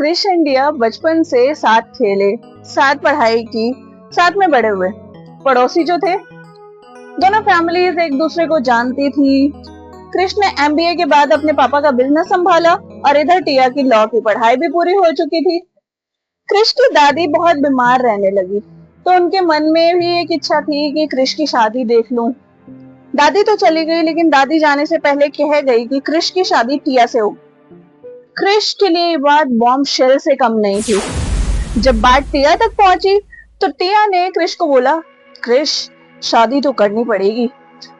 Krrish and टिया बचपन से साथ खेले, साथ पढ़ाई की, साथ में बड़े हुए। पड़ोसी जो थे, दोनों फैमिलीज एक दूसरे को जानती थी। क्रिश ने एमबीए के बाद अपने पापा का बिजनेस संभाला और इधर टिया की लॉ की पढ़ाई भी पूरी हो चुकी थी। क्रिश की दादी बहुत बीमार रहने लगी, तो उनके मन में भी एक इच्छा थी कि क्रिश की शादी देख लूं। दादी तो चली गई, लेकिन दादी जाने से पहले कह गई कि क्रिश की शादी टिया से हो। क्रिश के लिए ये बात बॉम्ब शेल से कम नहीं थी। जब बात टिया तक पहुंची तो टिया ने क्रिश को बोला, क्रिश शादी तो करनी पड़ेगी।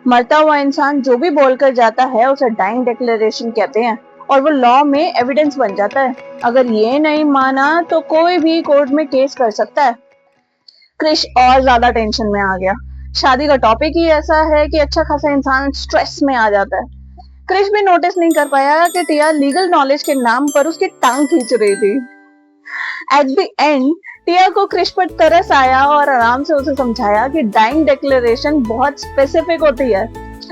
मरता हुआ इंसान जो भी बोलकर जाता है उसे डाइंग डिक्लेरेशन कहते हैं और वो लॉ में एविडेंस बन जाता है। अगर ये नहीं माना तो कोई भी कोर्ट में केस कर सकता है। क्रिश और ज्यादा टेंशन में आ गया। शादी का टॉपिक ही ऐसा है कि अच्छा खासा इंसान स्ट्रेस में आ जाता है। क्रिश भी नोटिस नहीं कर पाया कि टिया लीगल नॉलेज के नाम पर उसकी टांग खींच रही थी। एट द एंड टिया को क्रिश पर तरस आया और आराम से उसे समझाया कि डाइंग डिक्लेरेशन बहुत स्पेसिफिक होती है।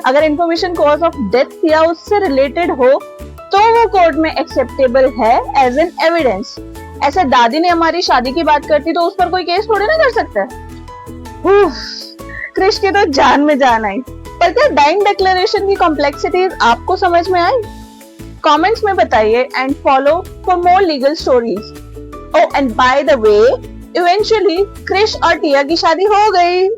अगर इंफॉर्मेशन कॉज ऑफ डेथ या उससे रिलेटेड हो तो वो कोर्ट में एक्सेप्टेबल है एज एन एविडेंस। ऐसे दादी ने हमारी शादी की बात करती तो उस पर कोई केस थोड़ी ना कर सकता है। क्रिश की तो जान में जान आई। पर क्या डाइंग डिक्लेरेशन की कॉम्प्लेक्सिटीज आपको समझ में आई? कमेंट्स में बताइए and follow for more legal stories. Oh, and by the way, eventually Krish और टिया की शादी हो गई।